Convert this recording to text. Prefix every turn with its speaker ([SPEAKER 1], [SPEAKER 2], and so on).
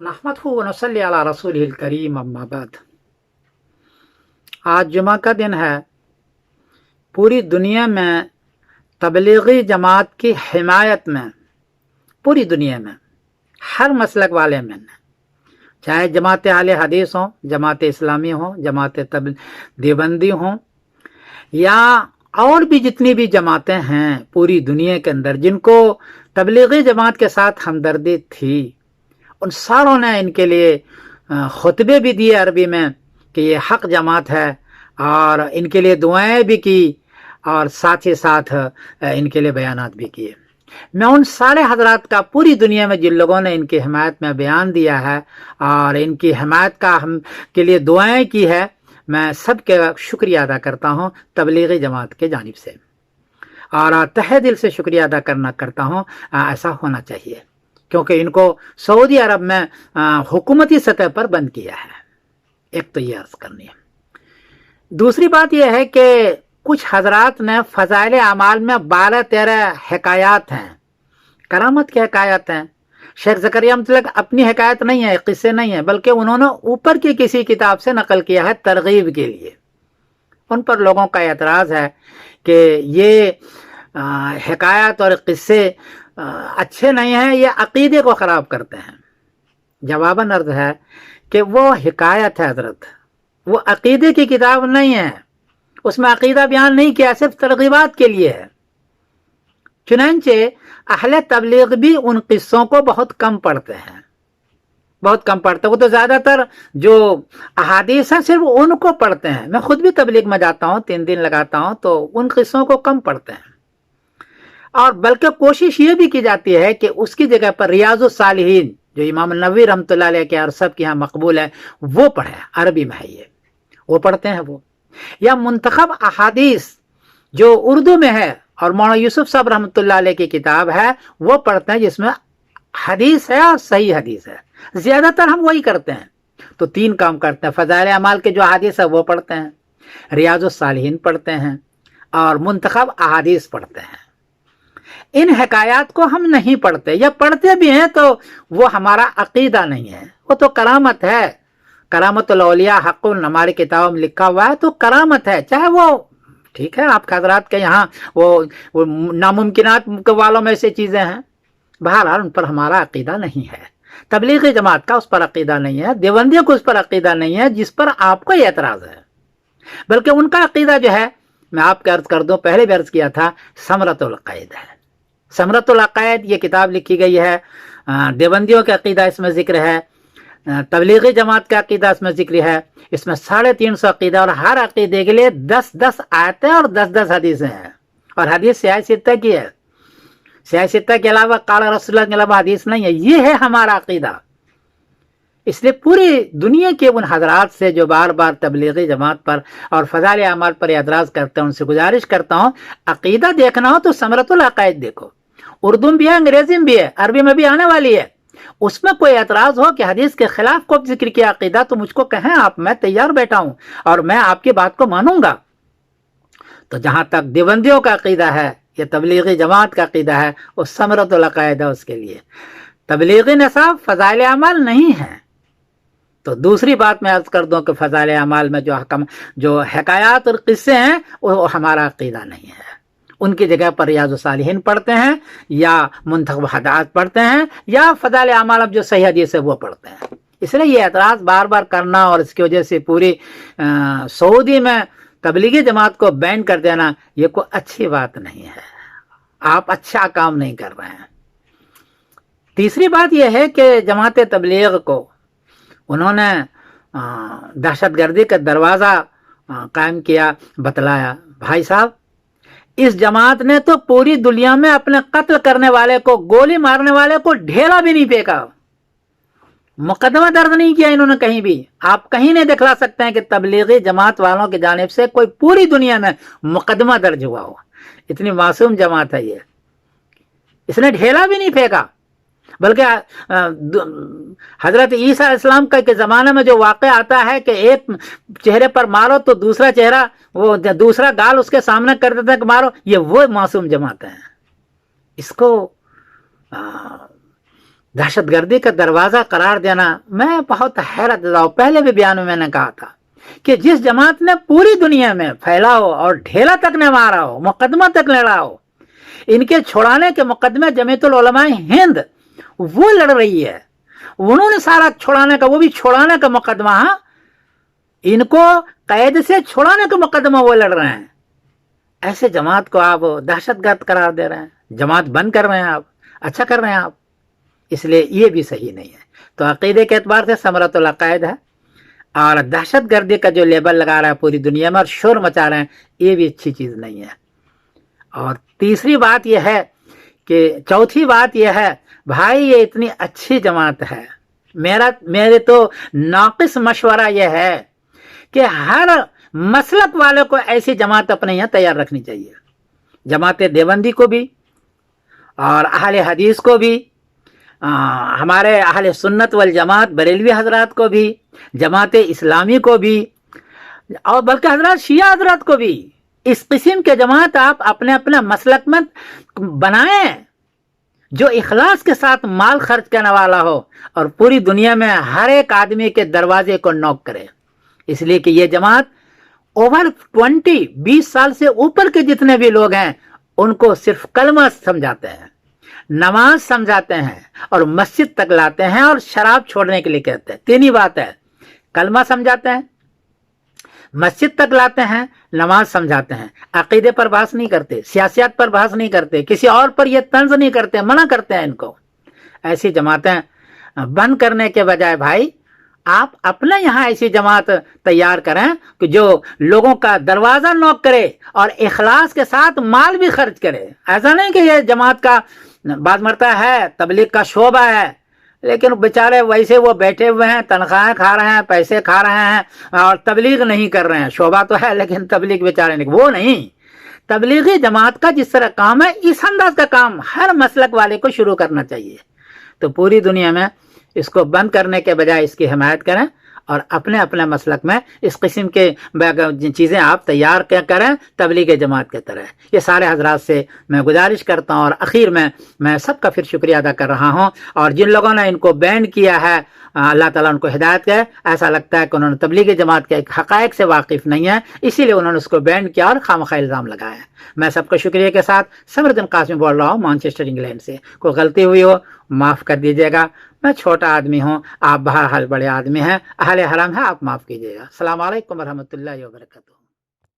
[SPEAKER 1] नहमदहु व नसल्ली अला रसूलिल करीम अम्मा बाद। आज जुमा का दिन है। पूरी दुनिया में तबलीगी जमात की हिमायत में, पूरी दुनिया में हर मसलक वाले में, चाहे जमात अहले हदीस हो, जमात इस्लामी हो, जमात देवबंदी हो, या और भी जितनी भी जमातें हैं पूरी दुनिया के अंदर जिनको तबलीगी जमात के साथ हमदर्दी थी, उन सारों ने इनके लिए खुतबे भी दिए अरबी में कि ये हक जमात है, और इनके लिए दुआएं भी की, और साथ ही साथ इनके लिए बयानात भी किए। मैं उन सारे हजरात का पूरी दुनिया में जिन लोगों ने इनकी हिमायत में बयान दिया है और इनकी हिमायत का हम के लिए दुआएं की है, मैं सबके शुक्रिया अदा करता हूँ तबलीगी जमात के जानिब से, और तहे दिल से शुक्रिया अदा करता हूँ। ऐसा होना चाहिए क्योंकि इनको सऊदी अरब में हुकूमती सतह पर बंद किया है। एक तो ये अर्ज करनी है। दूसरी बात यह है कि कुछ हजरात ने फ़ज़ाइल आमाल में 12-13 हिकायात हैं, करामत की हिकायत हैं। शेख ज़करिया मतलब अपनी हिकायत नहीं है, किस्से नहीं है, बल्कि उन्होंने ऊपर की किसी किताब से नकल किया है तरगीब के लिए। उन पर लोगों का एतराज़ है कि ये हिकायत और किस्से अच्छे नहीं हैं, ये अकीदे को ख़राब करते हैं। जवाबन अर्ज़ है कि वो हिकायत है हज़रत, वो अकीदे की किताब नहीं है, उसमें अकीदा बयान नहीं किया, सिर्फ तरगीबात के लिए है। चुनांचे अहले तबलीग भी उन किस्सों को बहुत कम पढ़ते हैं, बहुत कम पढ़ते हैं। वो तो ज़्यादातर जो अहादीस हैं सिर्फ उनको पढ़ते हैं। मैं खुद भी तबलीग में जाता हूँ, 3 दिन लगाता हूँ, तो उन किस्सों को कम पढ़ते हैं। और बल्कि कोशिश ये भी की जाती है कि उसकी जगह पर रियाजुस सालिहीन जो इमाम नबवी रहमतुल्लाह अलैह के और सब के यहाँ मकबूल है, वो पढ़े, अरबी में है ये, वो पढ़ते हैं वो। या मुंतखब अहादीस जो उर्दू में है और मौलाना यूसुफ साहब रहमतुल्लाह अलैह की किताब है, वो पढ़ते हैं जिसमें हदीस है और सही हदीस है। ज़्यादातर हम वही करते हैं। तो 3 काम करते हैं, फ़ज़ाइल अमाल के जो अहादीस है वो पढ़ते हैं, रियाजुस सालिहीन पढ़ते हैं, और मुंतखब अहादीस पढ़ते हैं। इन हिकायात को हम नहीं पढ़ते, या पढ़ते भी हैं तो वो हमारा अकीदा नहीं है, वो तो करामत है। करामतुल औलिया हक़्क़ुन हमारी किताब में लिखा हुआ है, तो करामत है। चाहे वो ठीक है आप हज़रात के यहाँ वो नामुमकिनात वालों में से चीज़ें हैं, बहरहाल उन पर हमारा अकीदा नहीं है। तबलीगी जमात का उस पर अकीदा नहीं है, देवबंदियों को उस पर अकीदा नहीं है जिस पर आपको एतराज़ है। बल्कि उनका अकीदा जो है, मैं आपको अर्ज कर दूँ, पहले भी अर्ज किया था, समरतुल अक़ाइद है। समरतुल अक़ाइद ये किताब लिखी गई है, देवबंदियों का अकीदा इसमें जिक्र है, तबलीगी जमात का अकीदा इसमें जिक्र है। इसमें 350 अकीदा, और हर अकीदे के लिए 10-10 आयतें और 10-10 हदीसें हैं। और हदीस सियाह सित्ता की है, सियाह सित्ता के अलावा क़ाला रसूलुल्लाह के अलावा हदीस नहीं है। ये है हमारा अकीदा। इसलिए पूरी दुनिया के उन हजरात से जो बार बार तबलीगी जमात पर और फ़ज़ाइल आमाल पर एतराज़ करते हैं, उनसे गुजारिश करता हूँ, अकीदा देखना हो तो समरतुल अक़ाइद देखो। उर्दू में भी है, अंग्रेजी में भी है, अरबी में भी आने वाली है। उसमें कोई एतराज़ हो कि हदीस के खिलाफ को जिक्र किया अकीदा, तो मुझको कहें आप, मैं तैयार बैठा हूँ और मैं आपकी बात को मानूंगा। तो जहाँ तक देवबंदियों का अकीदा है, ये तबलीगी जमात का अकीदा है, वो समरतुल अक़ाइद है। उसके लिए तबलीगी निसाब फ़ज़ाइल अमाल नहीं है। तो दूसरी बात मैं अर्ज कर दूं कि फ़ज़ाइल अमाल में जो हिकायात और किस्से हैं वो हमारा अकीदा नहीं है। उनकी जगह पर रियाजुस सालिहीन पढ़ते हैं, या मुंतखब हदीस पढ़ते हैं, या फ़ज़ाइल अमाल जो सही हदीस है वो पढ़ते हैं। इसलिए ये एतराज़ बार बार करना और इसकी वजह से पूरी सऊदी में तबलीगी जमात को बैन कर देना, ये कोई अच्छी बात नहीं है। आप अच्छा काम नहीं कर रहे हैं। तीसरी बात यह है कि जमात तबलीग को उन्होंने दहशतगर्दी का दरवाज़ा कायम किया, बतलाया। भाई साहब, इस जमात ने तो पूरी दुनिया में अपने कत्ल करने वाले को, गोली मारने वाले को ढेला भी नहीं फेंका, मुकदमा दर्ज नहीं किया इन्होंने कहीं भी। आप कहीं नहीं दिखला सकते हैं कि तबलीगी जमात वालों की जानिब से कोई पूरी दुनिया में मुकदमा दर्ज हुआ हो। इतनी मासूम जमात है ये, इसने ढेला भी नहीं फेंका। बल्कि हजरत ईसा इस्लाम के ज़माने में जो वाक़या आता है कि एक चेहरे पर मारो तो दूसरा चेहरा, वो दूसरा गाल उसके सामने कर देते हैं कि मारो, ये वो मासूम जमात हैं। इसको दहशत गर्दी का दरवाजा करार देना, मैं बहुत हैरत था। पहले भी बयान में मैंने कहा था कि जिस जमात ने पूरी दुनिया में फैला हो और ढेला तक ने मारा हो, मुकदमा तक लड़ा हो, इनके छुड़ाने के मुकदमे जमीयतुल उलमा हिंद वो लड़ रही है, उन्होंने सारा छुड़ाने का, वो भी छुड़ाने का मुकदमा, हाँ, इनको कैद से छुड़ाने का मुकदमा वो लड़ रहे हैं। ऐसे जमात को आप दहशतगर्द करार दे रहे हैं, जमात बंद कर रहे हैं आप, अच्छा कर रहे हैं आप, इसलिए ये भी सही नहीं है। तो अकीदे के एतबार से समरतुल अकायद है, और दहशतगर्दी का जो लेबल लगा रहा है पूरी दुनिया में और शोर मचा रहे हैं, ये भी अच्छी चीज नहीं है। और तीसरी बात यह है कि, चौथी बात यह है भाई, ये इतनी अच्छी जमात है, मेरे तो नाकिस मशवरा यह है कि हर मसलक वाले को ऐसी जमात अपने यहाँ तैयार रखनी चाहिए। जमात देवबंदी को भी और अहले हदीस को भी, हमारे अहले सुन्नत वल जमात बरेलवी हजरात को भी, जमात इस्लामी को भी, और बल्कि हजरात शिया हजरात को भी, इस किस्म के जमात आप अपने अपने मसलक में बनाएं जो इखलास के साथ माल खर्च करने वाला हो और पूरी दुनिया में हर एक आदमी के दरवाजे को नॉक करे। इसलिए कि ये जमात ओवर 20 साल से ऊपर के जितने भी लोग हैं उनको सिर्फ कलमा समझाते हैं, नमाज समझाते हैं और मस्जिद तक लाते हैं और शराब छोड़ने के लिए कहते हैं। तीन ही बात है, कलमा समझाते हैं, मस्जिद तक लाते हैं, नमाज समझाते हैं। अकीदे पर बहस नहीं करते, सियासत पर बहस नहीं करते, किसी और पर ये तंज नहीं करते, मना करते हैं इनको। ऐसी जमातें बंद करने के बजाय भाई आप अपने यहाँ ऐसी जमात तैयार करें कि जो लोगों का दरवाजा नॉक करे और इखलास के साथ माल भी खर्च करे। ऐसा नहीं कि ये जमात का बात मरता है, तबलीग का शोबा है, लेकिन बेचारे वैसे वो बैठे हुए हैं, तनख्वाहें खा रहे हैं, पैसे खा रहे हैं और तबलीग नहीं कर रहे हैं। शोबा तो है लेकिन तबलीग बेचारे नहीं, वो नहीं। तबलीगी जमात का जिस तरह काम है, इस अंदाज का काम हर मसलक वाले को शुरू करना चाहिए। तो पूरी दुनिया में इसको बंद करने के बजाय इसकी हिमायत करें और अपने अपने मसलक में इस किस्म के चीज़ें आप तैयार करें तबलीग जमात के तरह। ये सारे हजरात से मैं गुजारिश करता हूँ और आखिर में मैं सबका फिर शुक्रिया अदा कर रहा हूँ। और जिन लोगों ने इनको बैन किया है, अल्लाह ताला उनको हिदायत करे। ऐसा लगता है कि उन्होंने तबलीग जमात के हक़ाइक़ से वाकिफ़ नहीं है, इसीलिए उन्होंने उसको बैन किया और खामखा इल्ज़ाम लगाया। मैं सबको शुक्रिया के साथ समरुद्दीन कासिमी बोल रहा हूँ मैनचेस्टर इंग्लैंड से। कोई गलती हुई हो माफ़ कर दीजिएगा, मैं छोटा आदमी हूँ, आप बहरहाल बड़े आदमी हैं, अहले हरम है, आप माफ़ कीजिएगा। अस्सलाम वालेकुम व रहमतुल्लाहि व बरकातुहू।